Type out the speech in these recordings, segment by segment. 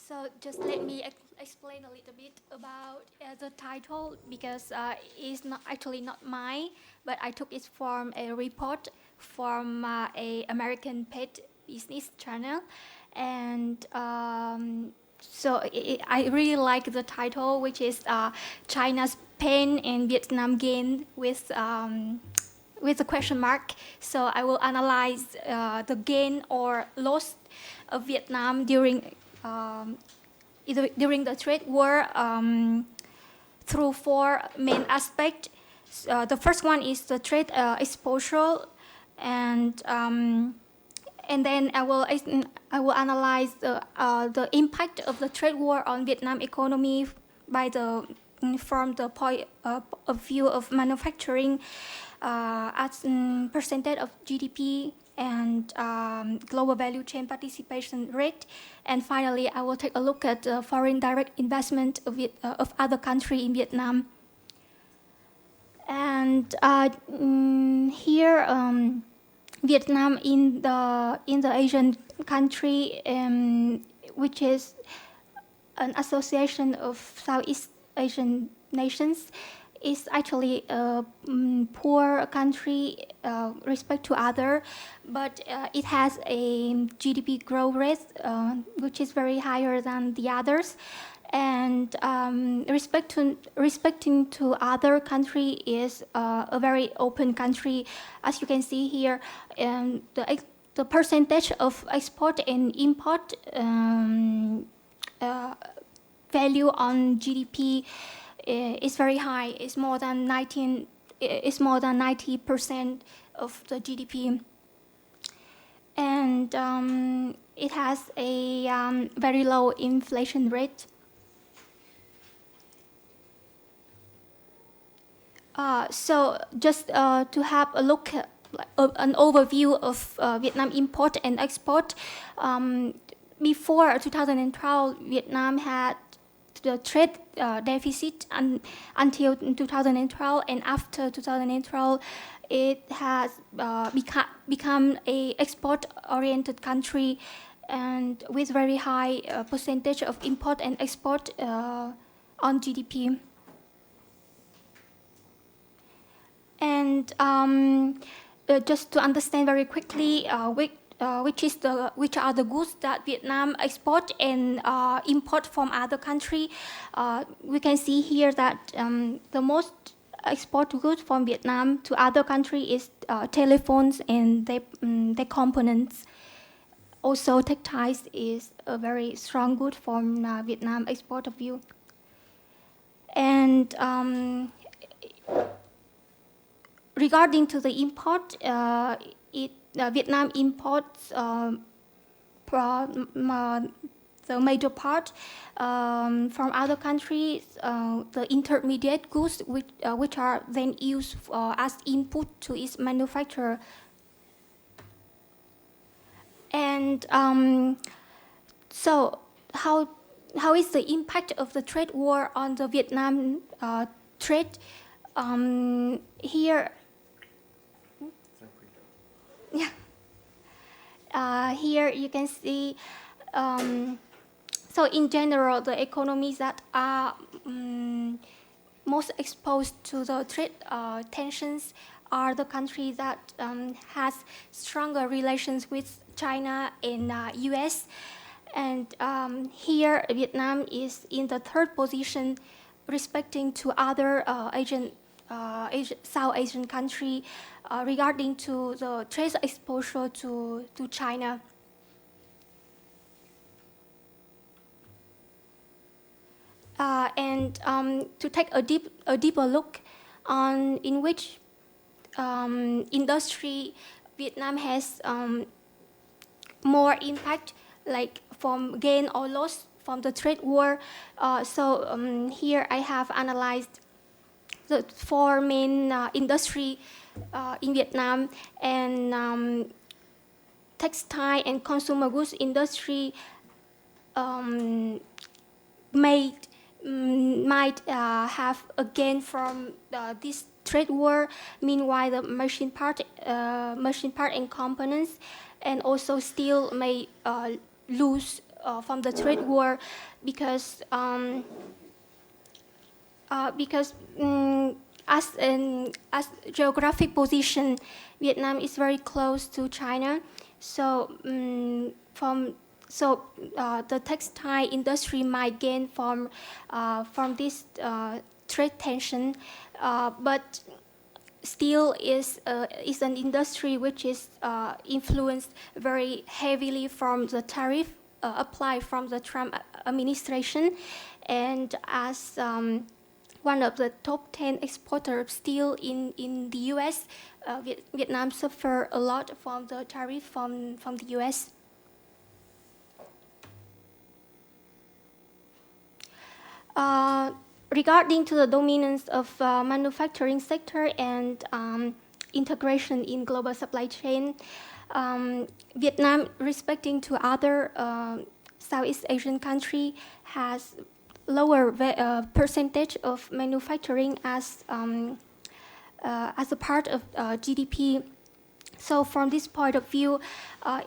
So just let me explain a little bit about the title because it's not actually not mine, but I took it from a report from a American paid business channel, and I really like the title, which is China's pain and Vietnam gain with a question mark. So I will analyze the gain or loss of Vietnam during the trade war through four main aspects. The first one is the trade exposure, and then I will analyze the impact of the trade war on Vietnam economy from the point of view of manufacturing as percentage of GDP and global value chain participation rate. And finally, I will take a look at foreign direct investment of other countries in Vietnam. And here, Vietnam in the Asian country, which is an association of Southeast Asian nations, is actually a poor country respect to other, but it has a GDP growth rate which is very higher than the others, and respecting to other country is a very open country, as you can see here. The percentage of export and import value on GDP is very high. It's more than 90% of the GDP, and it has a very low inflation rate. So just to have a look at an overview of Vietnam import and export. Before 2012, Vietnam had the trade deficit until 2012, and after 2012, it has become a export-oriented country, and with very high percentage of import and export on GDP. And just to understand very quickly, which are the goods that Vietnam export and import from other country, we can see here that the most export goods from Vietnam to other country is telephones and their components. Also, textiles is a very strong good from Vietnam export of view. And regarding to the import, Vietnam imports the major part from other countries, the intermediate goods which are then used as input to its manufacture. And so how is the impact of the trade war on the Vietnam trade? Here, yeah. Here you can see. So in general, the economies that are most exposed to the trade tensions are the countries that has stronger relations with China and US. And here, Vietnam is in the third position, respecting to other South Asian country regarding to the trade exposure to China. And to take a deeper look on in which industry Vietnam has more impact, like from gain or loss from the trade war. So here I have analyzed the four main industry in Vietnam, and textile and consumer goods industry might have a gain from this trade war. Meanwhile, the machine part and components, and also steel may lose from the trade war because as geographic position, Vietnam is very close to China. So the textile industry might gain from this trade tension, but still is an industry which is influenced very heavily from the tariff applied from the Trump administration, and as one of the top 10 exporters of steel in the U.S., Vietnam suffer a lot from the tariff from the U.S. Regarding to the dominance of manufacturing sector and integration in global supply chain, Vietnam, respecting to other Southeast Asian country, has lower percentage of manufacturing as a part of GDP. So from this point of view,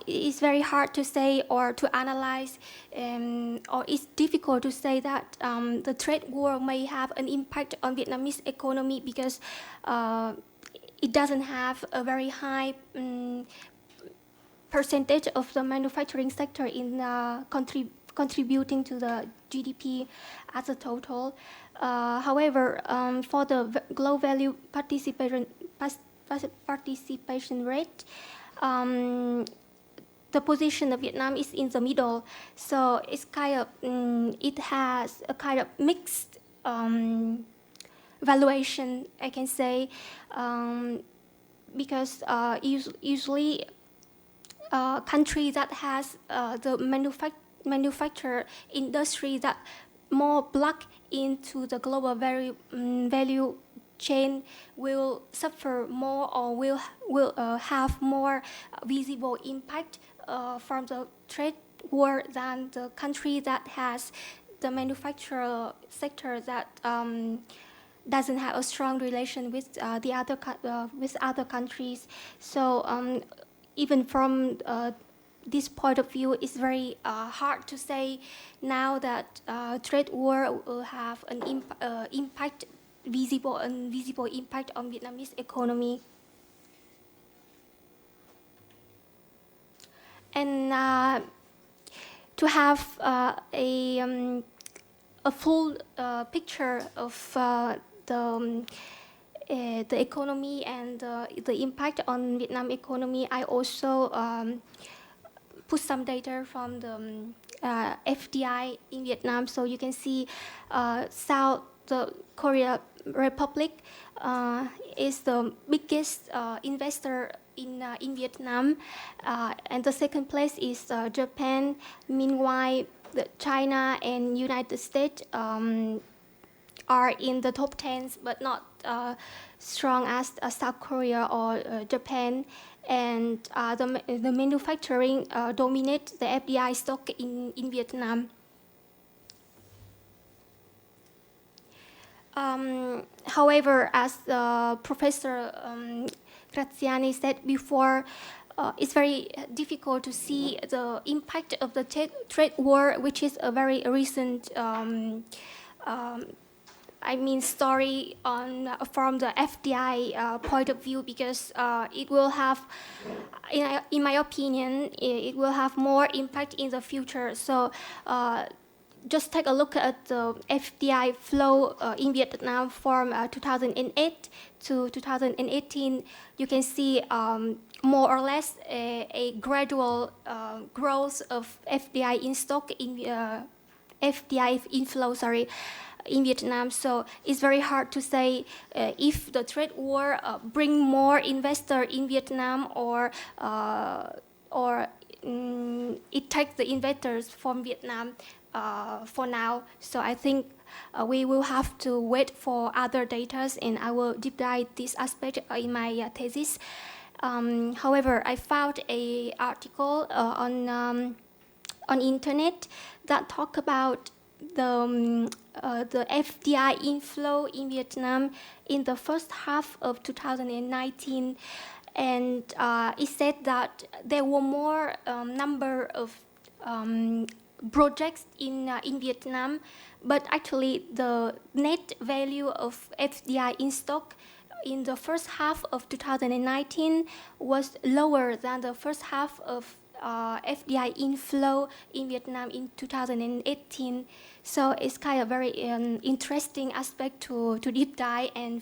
it's very hard to say or to analyze, or it's difficult to say that the trade war may have an impact on Vietnamese economy because it doesn't have a very high percentage of the manufacturing sector in contributing to the GDP as a total. However, for the global value participation rate, the position of Vietnam is in the middle. So it's kind of it has a kind of mixed valuation, I can say, because usually country that has the manufacture industry that more plug into the global value chain will suffer more or will have more visible impact from the trade war than the country that has the manufacturer sector that doesn't have a strong relation with the other countries. So even from this point of view, it's very hard to say now that trade war will have an impact, visible impact on Vietnamese economy. And to have a full picture of the economy and the impact on Vietnam economy, I also put some data from the FDI in Vietnam. So you can see South Korea Republic is the biggest investor in Vietnam, and the second place is Japan. Meanwhile, China and United States are in the top 10, but not strong as South Korea or Japan. And the manufacturing dominate the FDI stock in Vietnam. However, as Professor Graziani said before, it's very difficult to see the impact of the trade war, which is a very recent story from the FDI point of view, because it will have, in my opinion, it will have more impact in the future. So just take a look at the FDI flow in Vietnam from 2008 to 2018. You can see more or less a gradual growth of FDI in stock FDI inflow, in Vietnam. So it's very hard to say if the trade war bring more investor in Vietnam or it takes the investors from Vietnam for now. So I think we will have to wait for other data, and I will deep dive this aspect in my thesis. However, I found an article on internet that talk about the FDI inflow in Vietnam in the first half of 2019, and it said that there were more number of projects in Vietnam, but actually the net value of FDI in stock in the first half of 2019 was lower than the first half of FDI inflow in Vietnam in 2018. So it's kind of very interesting aspect to deep dive, and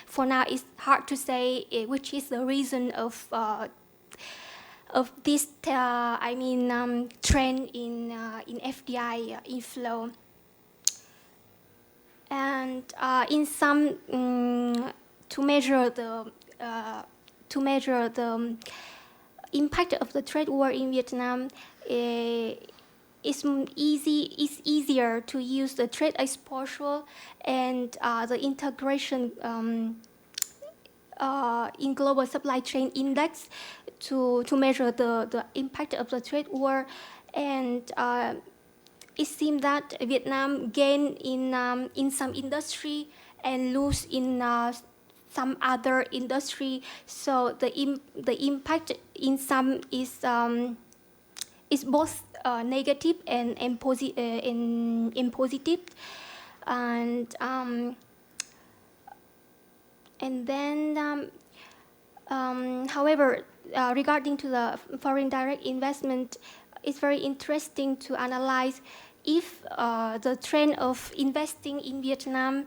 for now it's hard to say which is the reason of this trend in FDI inflow. And in some to measure the impact of the trade war in Vietnam, it's easier to use the trade exposure and the integration in global supply chain index to measure the impact of the trade war. And it seems that Vietnam gain in some industry and lose in some other industry. So the impact in some is both negative and positive. And then, however, regarding to the foreign direct investment, it's very interesting to analyze if the trend of investing in Vietnam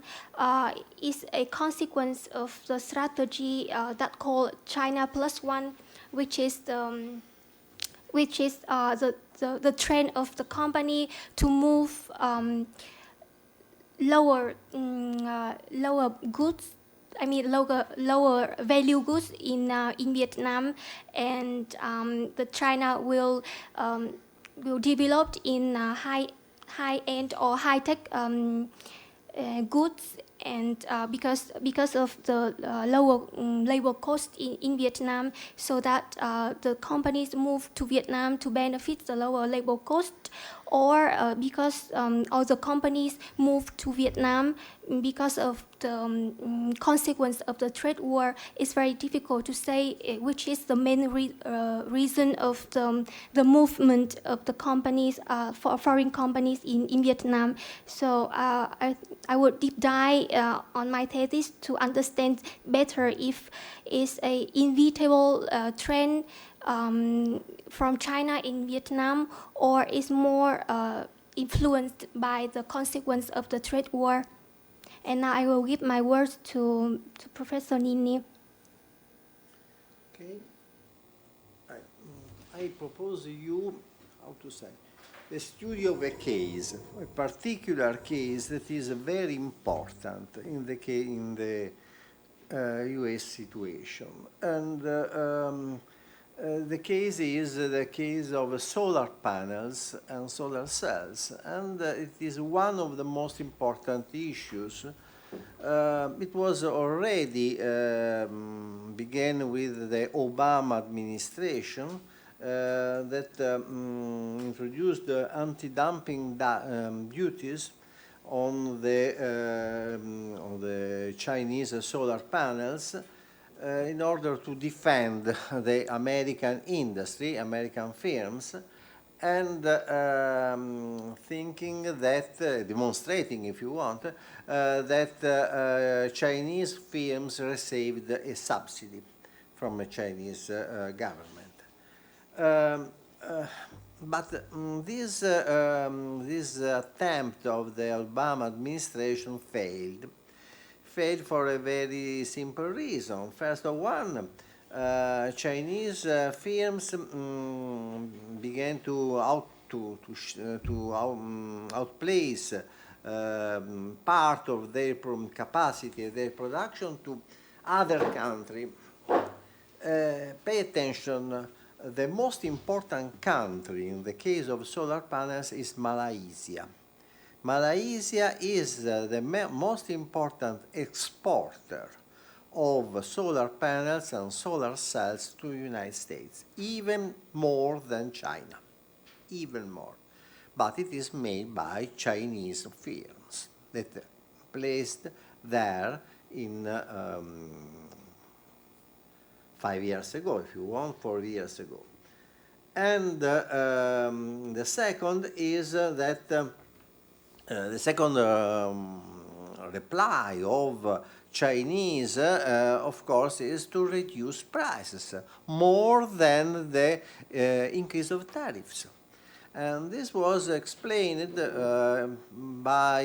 is a consequence of the strategy that called China Plus One, which is the trend of the company to move lower goods. Lower value goods in Vietnam, and the China will develop in high end or high tech goods, and because of the lower labor cost in Vietnam, so that the companies move to Vietnam to benefit the lower labor cost, or because all the companies move to Vietnam because of the consequence of the trade war. It's very difficult to say which is the main reason of the movement of the companies, for foreign companies in Vietnam. So I would deep dive on my thesis to understand better if it's a inevitable trend from China in Vietnam, or is more influenced by the consequence of the trade war. And now I will give my words to Professor Nini. Okay. I propose you, how to say, a study of a case, a particular case that is very important in the US situation. And the case is the case of solar panels and solar cells, and it is one of the most important issues. It was already began with the Obama administration that introduced anti-dumping duties on the Chinese solar panels in order to defend the American industry, American firms, and thinking that, demonstrating, if you want, that Chinese firms received a subsidy from the Chinese government. But this attempt of the Obama administration failed for a very simple reason. First of all, Chinese firms began to outplace part of their capacity, their production to other countries. Pay attention. The most important country in the case of solar panels is Malaysia. Malaysia is the most important exporter of solar panels and solar cells to the United States, even more than China, even more. But it is made by Chinese firms that placed there in 5 years ago, if you want, 4 years ago. And the second is that the second reply of Chinese, of course, is to reduce prices more than the increase of tariffs. And this was explained by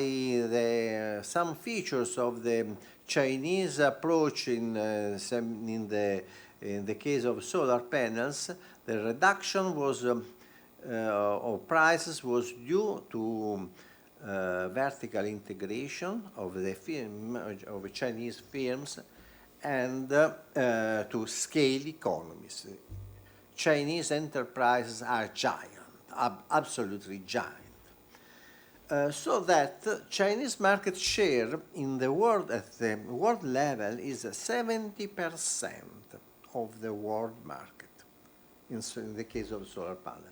some features of the Chinese approach in the case of solar panels. The reduction was of prices was due to vertical integration of the of Chinese firms and to scale economies. Chinese enterprises are giant, absolutely giant. So that Chinese market share in the world at the world level is 70% of the world market in the case of solar panel.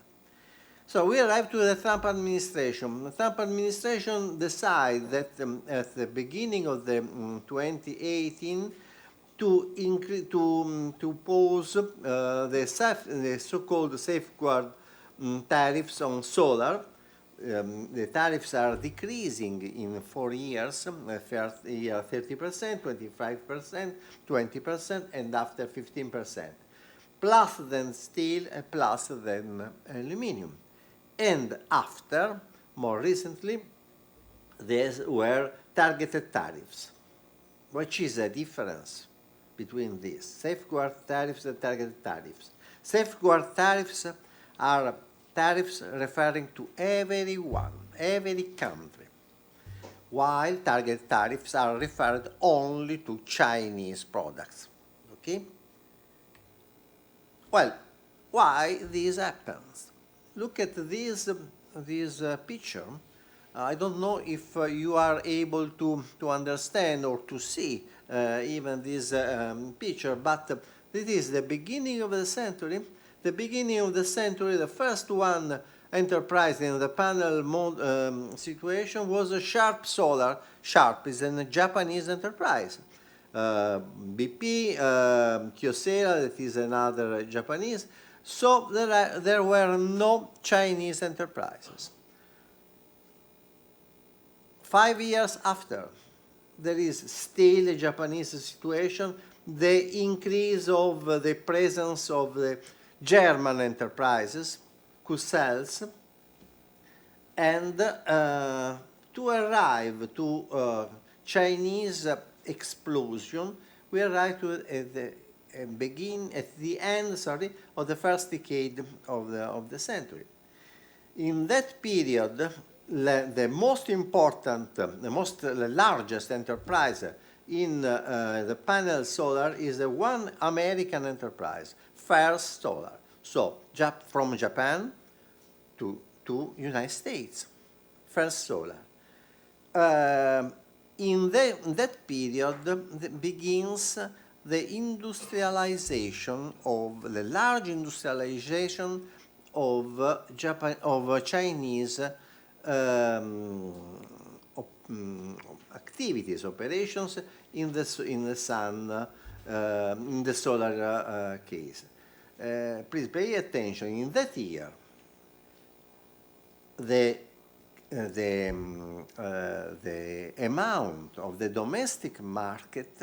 So we arrived to the Trump administration. The Trump administration decided that at the beginning of the 2018 to pose the so-called safeguard tariffs on solar. The tariffs are decreasing in 4 years, first year 30%, 25%, 20%, and after 15%, plus then steel, plus then aluminum. And after, more recently, there were targeted tariffs. Which is the difference between these? Safeguard tariffs and targeted tariffs. Safeguard tariffs are tariffs referring to everyone, every country, while targeted tariffs are referred only to Chinese products. Okay? Well, why this happens? Look at this picture. I don't know if you are able to understand or to see even this picture, but this is the beginning of the century. The beginning of the century, the first one enterprise in the panel situation was a Sharp Solar. Sharp is a Japanese enterprise. BP, Kyocera, that is another Japanese. So there were no Chinese enterprises. 5 years after, there is still a Japanese situation. The increase of the presence of the German enterprises, Kusels, and to arrive to Chinese explosion, we arrive to at the end of the first decade of the century. In that period, the most important, the largest enterprise in the panel solar is the one American enterprise, First Solar. So from Japan to United States, First Solar. In that period begins the industrialization of the large industrialization of Chinese activities, operations in the solar case. Please pay attention. In that year, the amount of the domestic market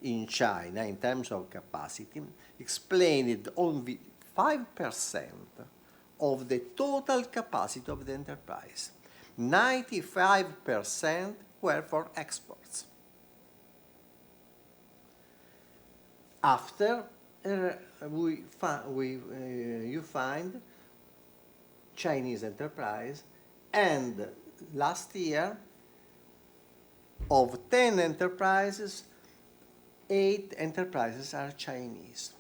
in China in terms of capacity explained only 5% of the total capacity of the enterprise. 95% were for exports. After you find Chinese enterprise, and last year of 10 enterprises, 8 enterprises are Chinese.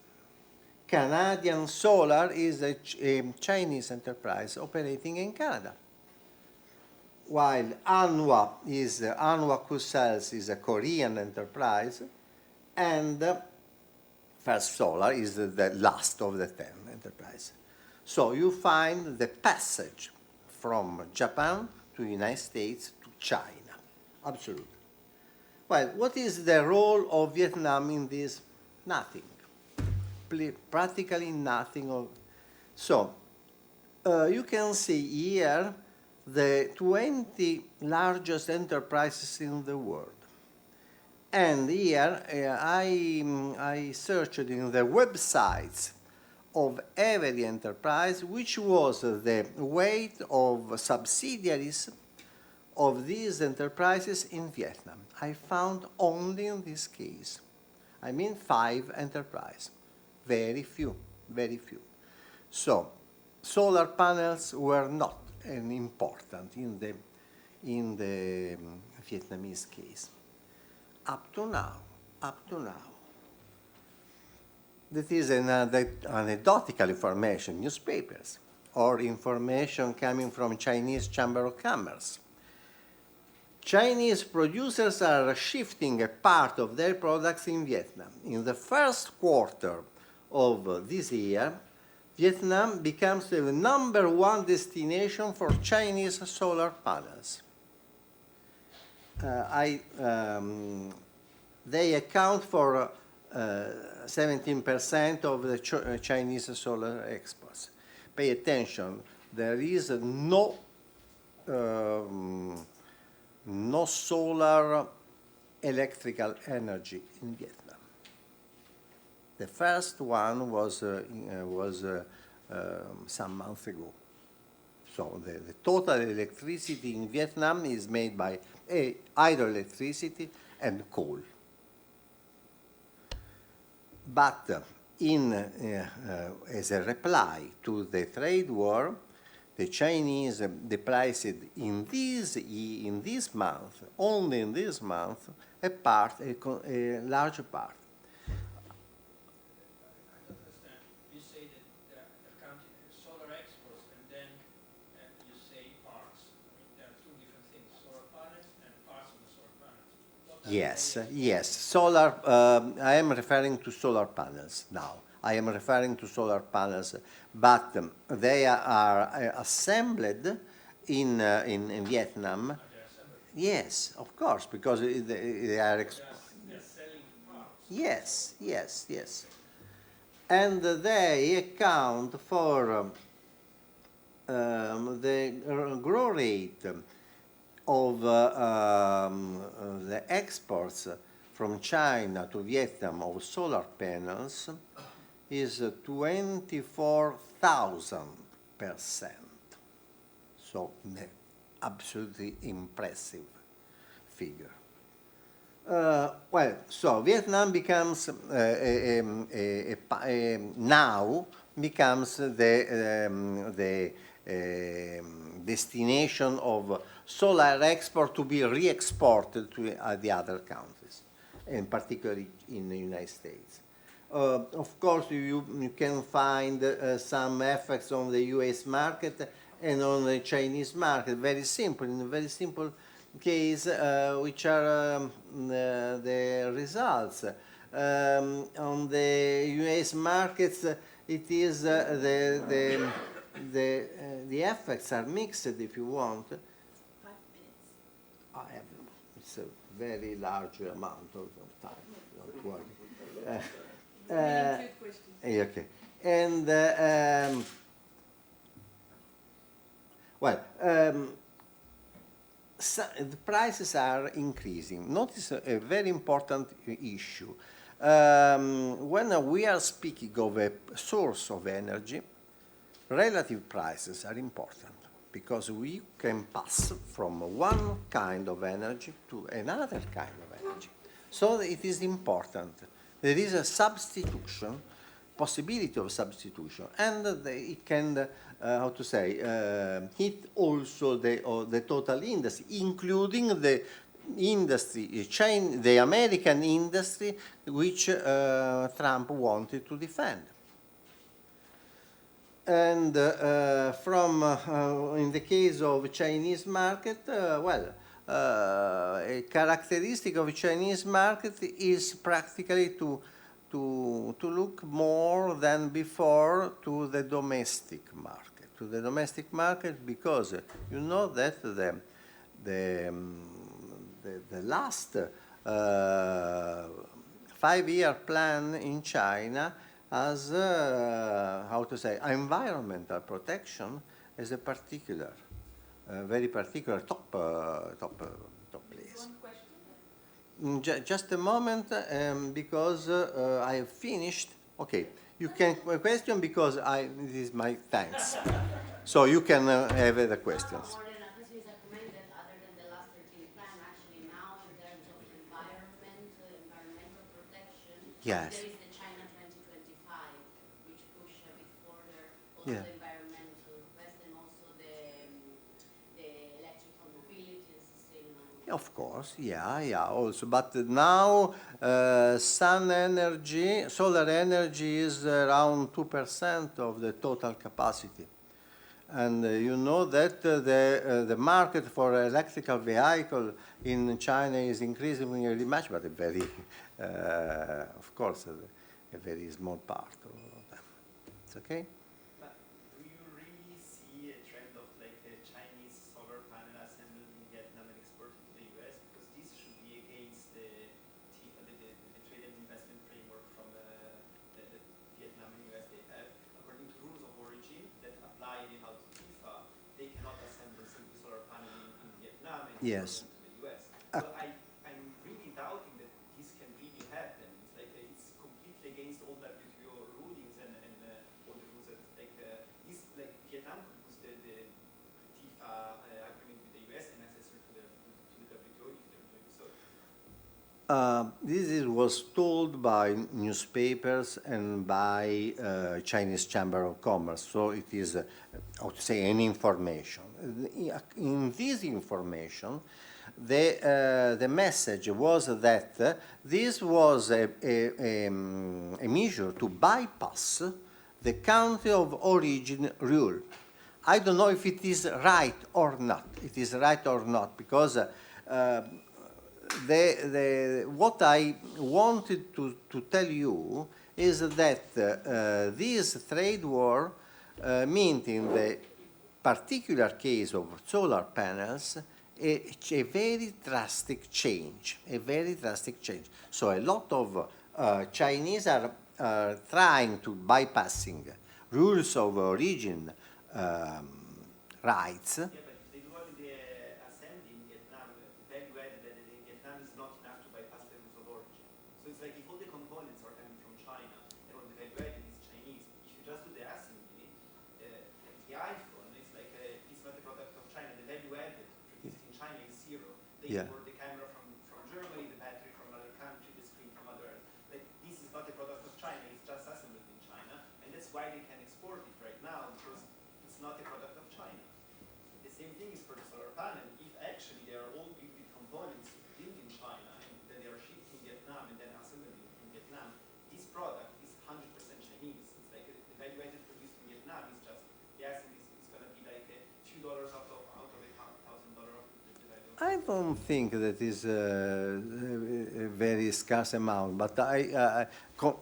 Canadian Solar is a Chinese enterprise operating in Canada, while Anhua Kusels is a Korean enterprise, and First Solar is the last of the 10 enterprises. So you find the passage from Japan to United States to China. Absolutely. Well, what is the role of Vietnam in this? Nothing. Practically nothing. So You can see here the 20 largest enterprises in the world. And here I searched in the websites of every enterprise which was the weight of subsidiaries of these enterprises in Vietnam. I found only in this case, I mean 5 enterprises, very few, very few. So solar panels were not important in the Vietnamese case. Up to now. That is anecdotal information, newspapers, or information coming from Chinese Chamber of Commerce. Chinese producers are shifting a part of their products in Vietnam. In the first quarter of this year, Vietnam becomes the #1 destination for Chinese solar panels. They account for 17% of the Chinese solar exports. Pay attention, there is no solar electrical energy in Vietnam. The first one was some months ago. So the total electricity in Vietnam is made by hydroelectricity and coal. But as a reply to the trade war, the Chinese depriced in this month, only in this month, a large part. Yes. Solar, I am referring to solar panels now. I am referring to solar panels, but they are assembled in Vietnam. Yes, of course, because they are. Yes. And they account for the growth rate of the exports from China to Vietnam of solar panels is 24,000%. So, absolutely impressive figure. So Vietnam becomes now becomes the destination of solar export to be re-exported to the other countries, and particularly in the United States. Of course, you can find some effects on the US market and on the Chinese market. Very simple, in a very simple case, which are the results. On the US markets, it is the effects are mixed, if you want. 5 minutes. It's a very large amount of time. Don't worry. Okay. And so the prices are increasing. Notice a very important issue. When we are speaking of a source of energy, relative prices are important because we can pass from one kind of energy to another kind of energy. So it is important. There is a substitution, possibility of substitution, and it can, hit also the total industry, including the industry, the American industry, which Trump wanted to defend. And in the case of Chinese market, a characteristic of Chinese market is practically to look more than before to the domestic market, because you know that the last 5-year plan in China as environmental protection as a particular, very particular top place. Just a moment, because I have finished. Okay, you can question because this is my thanks. So you can have the questions. Yes. There is the China 2025, which push a bit further also Yeah. the environmental quest and also the electrical mobility and sustainable. Of course, yeah, also. But now sun energy, solar energy is around 2% of the total capacity. And you know that the market for electrical vehicle in China is increasing really much, but a very, of course, a very small part of them. It's okay? But do you really see a trend of like a Chinese solar panel assembled in Vietnam and exported to the US? Because this should be against the trade and investment framework from the Vietnam and US they have. According to rules of origin that apply anyhow to FIFA, they cannot assemble single solar panel in Vietnam and Yes. export them to the US. So I'm really doubting that this can really happen. It's like it's completely against all WTO rulings and all the rules that like this like Vietnam could use the TIFA agreement with the US and access to the WTO if they're doing so. This was told by newspapers and by Chinese Chamber of Commerce, so it is, how to say, an information. In this information, the message was that this was a measure to bypass the country of origin rule. I don't know if it is right or not. It is right or not because what I wanted to tell you is that this trade war meant in the particular case of solar panels a very drastic change, So a lot of Chinese are trying to bypassing rules of origin rights. Yeah, but if they do only the assembly in Vietnam, the value added that in Vietnam is not enough to bypass the rules of origin. So it's like if all the components are coming from China and all the value added is Chinese, if you just do the assembly, like the iPhone, it's like it's not a product of China. The value added produced in China is zero. They Yeah. import the camera from Germany, the battery from another country, the screen from other. Like this is not a product of China. It's just assembled in China, and that's why they can export it right now because it's not a product of China. The same thing is for the solar panel. If actually they are all big components built in China and then they are shipped in Vietnam and then assembled in Vietnam, this product is 100% Chinese. It's like the value added produced in Vietnam is just the assembly is going to be like a few dollars out of $1,000 of the value. I don't think that is a very scarce amount, but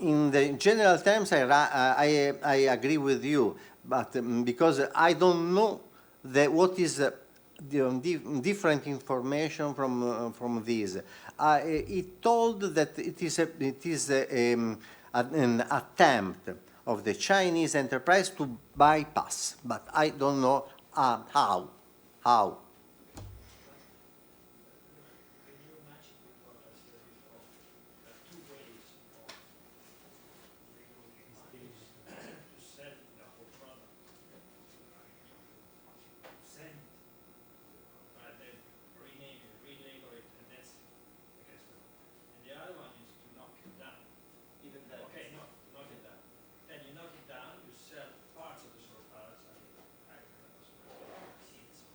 in the general terms, I agree with you, but because I don't know what is the different information from this. It told that it is an attempt of the Chinese enterprise to bypass, but I don't know how. Can you imagine what I said before? There are two ways of removing this to sell the whole product. Send it, but then rename it, relabel it, and that's I guess. And the other one is to knock it down. Even that. Okay, no, knock it down. Then you knock it down, you sell parts of the solar panels, seeds,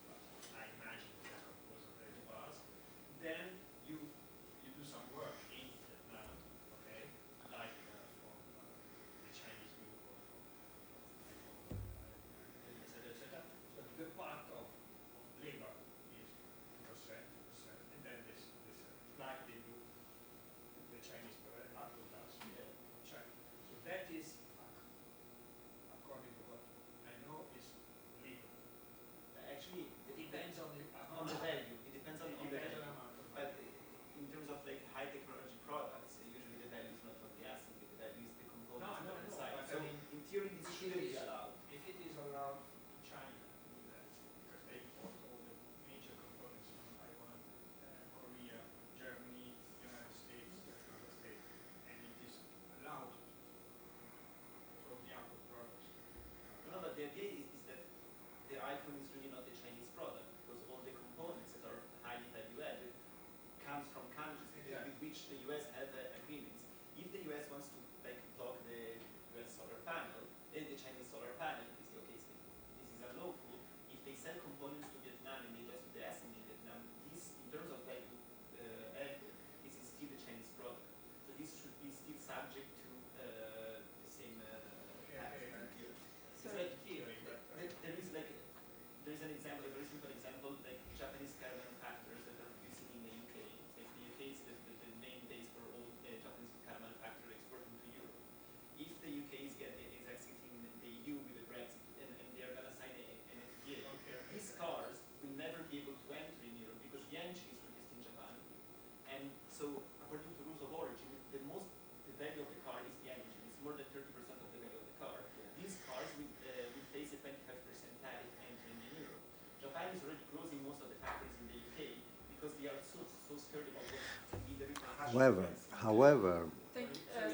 However,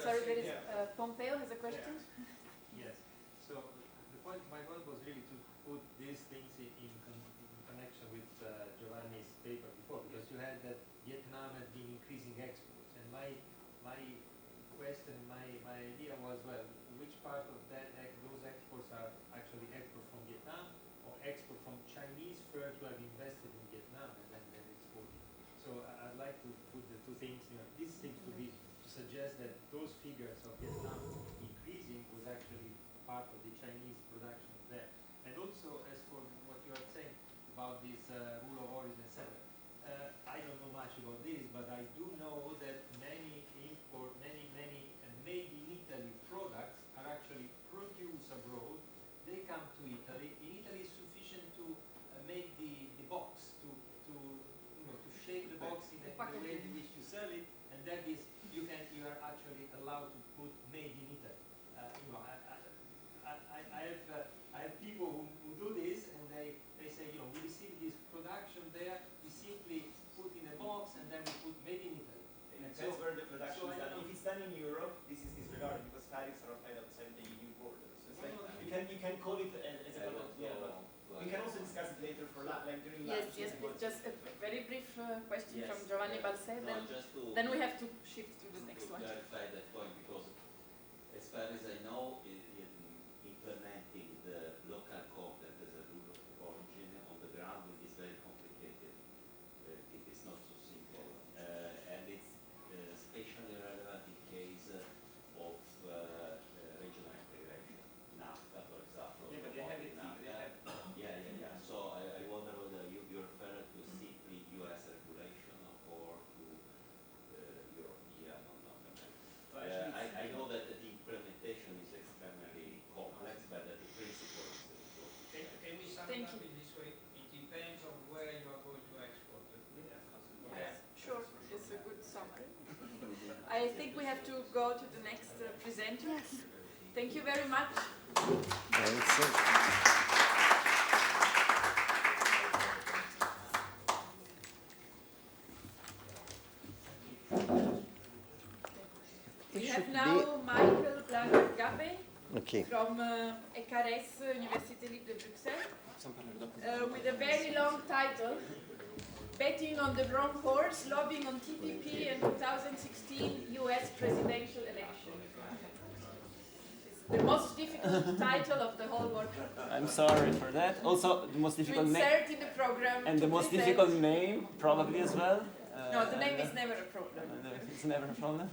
Sorry, there is Pompeo has a question. Yes. So my point was really to put these things in connection with Giovanni's paper before, because you had that Vietnam had been increasing exports, and my question, my idea was, well, which part of those exports are actually export from Vietnam or export from Chinese firms who have invested in Vietnam and then exporting? So I'd like to put the two things. This seems to suggest that those figures of Vietnam increasing was actually part of the Chinese production there. And also, as for what you are saying about this rule of origin, etc., I don't know much about this, but I do know that many made in Italy products are actually produced abroad. They come to Italy. In Italy, it's sufficient to make the box, to shape the box in the way in which you sell it, and that is you are actually allowed to put made in Italy. I have people who do this, and they say, we receive this production there, we simply put in a box, and then we put made in Italy. And that's where the production is done. If it's done in Europe, this is disregarded because tariffs are applied outside the EU border. So it's you can call it as a product. Yeah, but we can also discuss it later for like during lunch. Yes, please. Just a very brief question from Giovanni Balsè. No, Then we have to shift to the next one. Clarify that point, because as far as I know, implementing the local content as a rule of origin on the ground is very complicated. It is not so simple, and it's especially relevant in case of regional integration. NAFTA, for example. Yeah, but they have it. Yeah. So I wonder whether you refer to simply U.S. regulation or to European or North American. I know that the implementation is extremely complex, but that the principle is important. Can we sum it up in this way? It depends on where you are going to export it. Yes, sure. It's a good summary. I think we have to go to the next presenter. Yes. Thank you very much. We have now Michael Blanc-Gabe from ECARES, Université Libre de Bruxelles, with a very long title, Betting on the Wrong Horse, Lobbying on TPP and 2016 US Presidential Election. It's the most difficult title of the whole workshop. I'm sorry for that. Also, the most difficult name. To insert in the program. And the most difficult name, probably as well. No, the name is never a problem. It's never a problem.